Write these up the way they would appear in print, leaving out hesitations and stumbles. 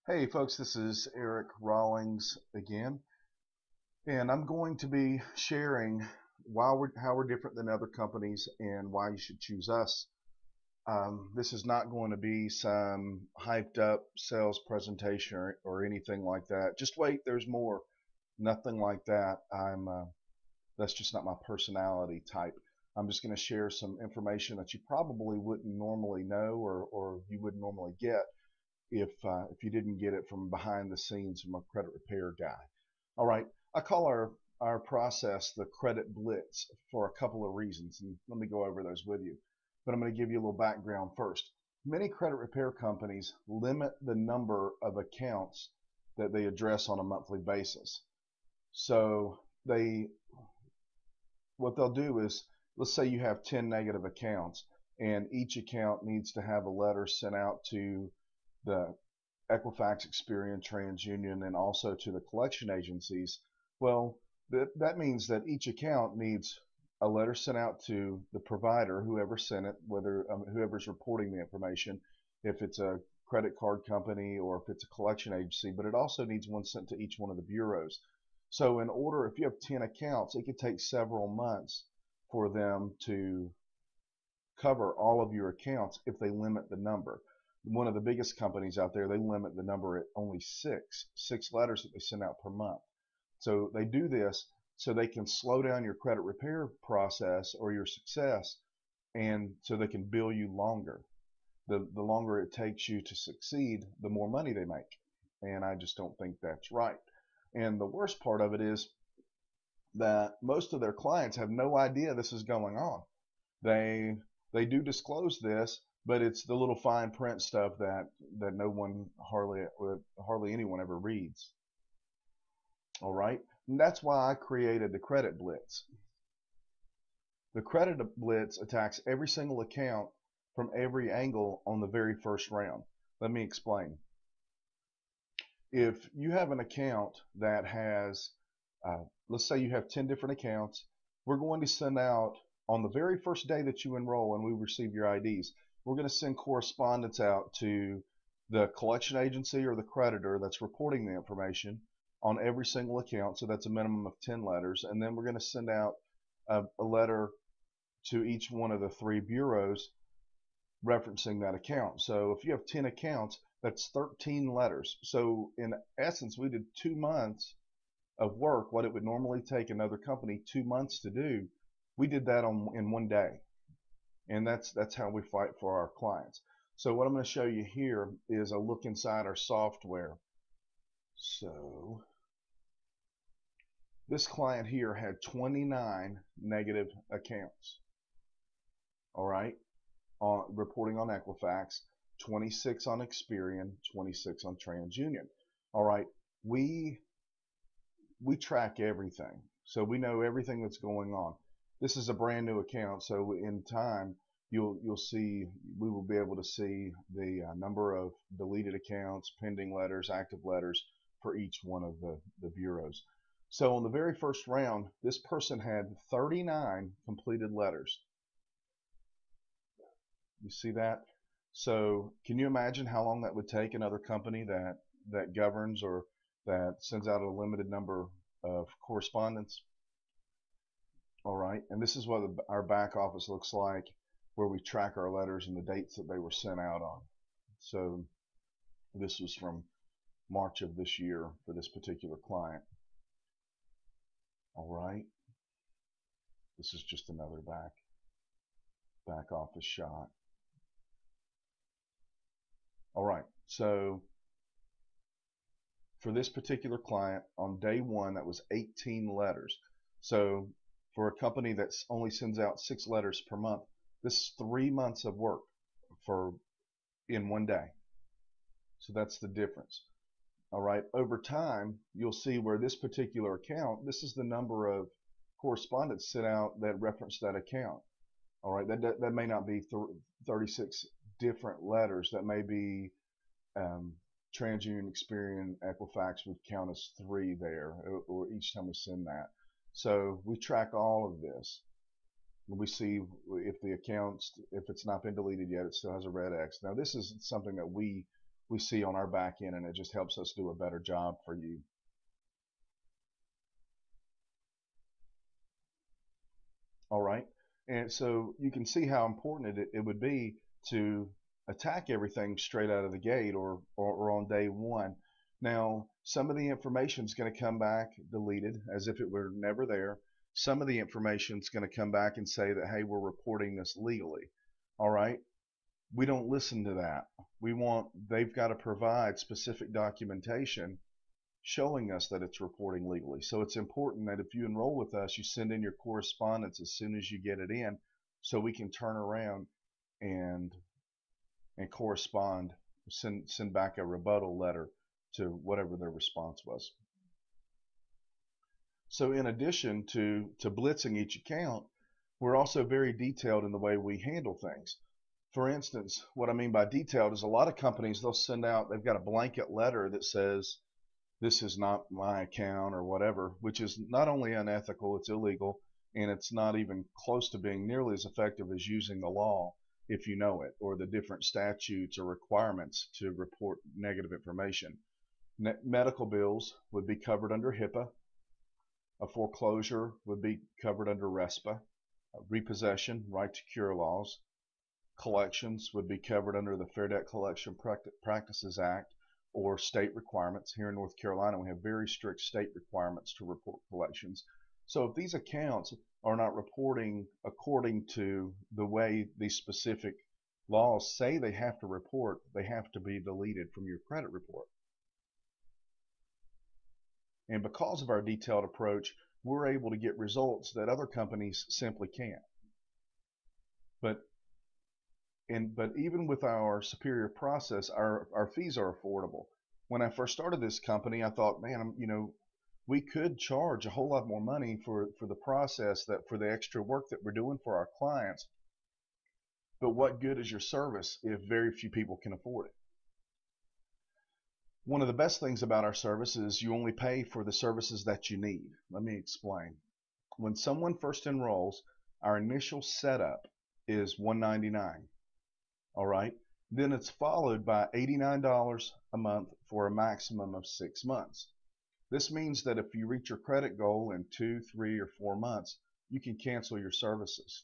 Hey folks, this is Eric Rawlings again, and I'm going to be sharing how we're different than other companies and why you should choose us. This is not going to be some hyped up sales presentation or anything like that. Just wait, there's more. Nothing like that. That's just not my personality type. I'm just going to share some information that you probably wouldn't normally know or you wouldn't normally get if you didn't get it from behind the scenes from a credit repair guy. All right, I call our process the credit blitz for a couple of reasons, and let me go over those with you. But I'm going to give you a little background first. Many credit repair companies limit the number of accounts that they address on a monthly basis. So what they'll do is, let's say you have 10 negative accounts, and each account needs to have a letter sent out to the Equifax, Experian, TransUnion, and also to the collection agencies. Well, that means that each account needs a letter sent out to the provider, whoever sent it, whether whoever's reporting the information, if it's a credit card company or if it's a collection agency, but it also needs one sent to each one of the bureaus. So in order, if you have 10 accounts, it could take several months for them to cover all of your accounts if they limit the number. One of the biggest companies out there, they limit the number at only six letters that they send out per month. So they do this so they can slow down your credit repair process or your success, and so they can bill you longer. The longer it takes you to succeed, the more money they make. And I just don't think that's right. And the worst part of it is that most of their clients have no idea this is going on. They they do disclose this, but it's the little fine print stuff that no one hardly anyone ever reads. All right, and that's why I created the Credit Blitz. The Credit Blitz attacks every single account from every angle on the very first round. Let me explain. If you have an account that has, let's say you have 10 different accounts, we're going to send out on the very first day that you enroll and we receive your IDs, we're going to send correspondence out to the collection agency or the creditor that's reporting the information on every single account. So that's a minimum of 10 letters. And then we're going to send out a letter to each one of the three bureaus referencing that account. So if you have 10 accounts, that's 13 letters. So in essence, we did 2 months of work, what it would normally take another company 2 months to do. We did that in one day. And that's how we fight for our clients. So what I'm going to show you here is a look inside our software. So this client here had 29 negative accounts. All right, reporting on Equifax, 26 on Experian, 26 on TransUnion. All right, we track everything, so we know everything that's going on. This is a brand new account, so in time you'll see, we will be able to see the number of deleted accounts, pending letters, active letters for each one of the bureaus. So on the very first round, this person had 39 completed letters. You see that? So can you imagine how long that would take another company that governs or that sends out a limited number of correspondence? All right, and this is what our back office looks like, where we track our letters and the dates that they were sent out on. So this was from March of this year for this particular client. All right, this is just another back office shot. All right, so for this particular client on day one, that was 18 letters. So for a company that only sends out 6 letters per month, this is 3 months of work in one day. So that's the difference. All right, over time, you'll see where this particular account, this is the number of correspondence sent out that reference that account. All right, that may not be 36 different letters. That may be TransUnion, Experian, Equifax would count as 3 there, or each time we send that. So we track all of this. We see if the accounts, if it's not been deleted yet, it still has a red X. Now this is something that we we see on our back end, and it just helps us do a better job for you. All right. And so you can see how important it would be to attack everything straight out of the gate or on day one. Now, some of the information is going to come back deleted as if it were never there. Some of the information is going to come back and say that, hey, we're reporting this legally. All right. We don't listen to that. They've got to provide specific documentation showing us that it's reporting legally. So it's important that if you enroll with us, you send in your correspondence as soon as you get it in, so we can turn around and correspond, send back a rebuttal letter to whatever their response was. So in addition to blitzing each account, we're also very detailed in the way we handle things. For instance, what I mean by detailed is a lot of companies, they've got a blanket letter that says, this is not my account or whatever, which is not only unethical, it's illegal, and it's not even close to being nearly as effective as using the law if you know it, or the different statutes or requirements to report negative information. Medical bills would be covered under HIPAA. A foreclosure would be covered under RESPA. Repossession, right to cure laws. Collections would be covered under the Fair Debt Collection Practices Act, or state requirements. Here in North Carolina, we have very strict state requirements to report collections. So if these accounts are not reporting according to the way these specific laws say they have to report, they have to be deleted from your credit report. And because of our detailed approach, we're able to get results that other companies simply can't. But even with our superior process, our fees are affordable. When I first started this company, I thought, man, we could charge a whole lot more money for the process, for the extra work that we're doing for our clients. But what good is your service if very few people can afford it? One of the best things about our service is you only pay for the services that you need. Let me explain. When someone first enrolls, our initial setup is $199. All right. Then it's followed by $89 a month for a maximum of 6 months. This means that if you reach your credit goal in 2, 3, or 4 months, you can cancel your services.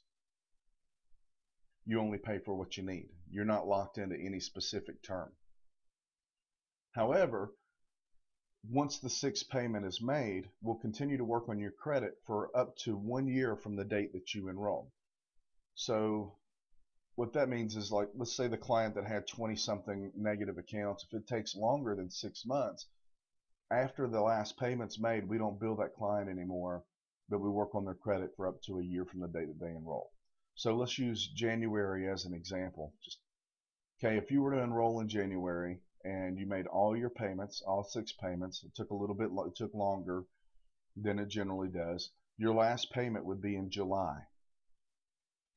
You only pay for what you need. You're not locked into any specific term. However, once the 6th payment is made, we'll continue to work on your credit for up to 1 year from the date that you enroll. So what that means is, like, let's say the client that had 20-something negative accounts, if it takes longer than 6 months, after the last payment's made, we don't bill that client anymore, but we work on their credit for up to a year from the day that they enroll. So let's use January as an example. Okay, if you were to enroll in January and you made all your payments, all 6 payments, it took longer than it generally does, your last payment would be in July.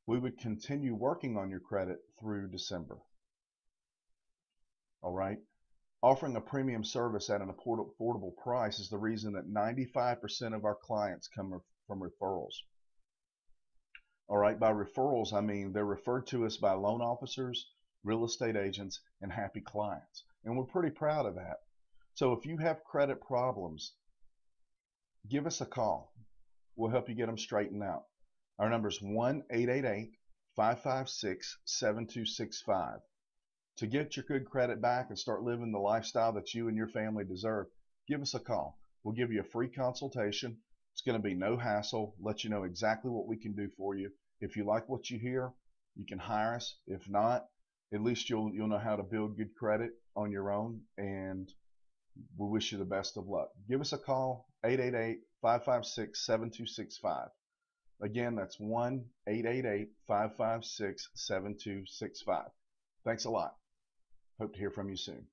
We would continue working on your credit through December. All right. Offering a premium service at an affordable price is the reason that 95% of our clients come from referrals. All right. By referrals, I mean they're referred to us by loan officers, real estate agents, and happy clients. And we're pretty proud of that. So if you have credit problems, give us a call. We'll help you get them straightened out. Our number is 1-888-556-7265. To get your good credit back and start living the lifestyle that you and your family deserve, give us a call. We'll give you a free consultation. It's going to be no hassle. Let you know exactly what we can do for you. If you like what you hear, you can hire us. If not, at least you'll know how to build good credit on your own, and we wish you the best of luck. Give us a call, 888-556-7265. Again, that's 1-888-556-7265. Thanks a lot. Hope to hear from you soon.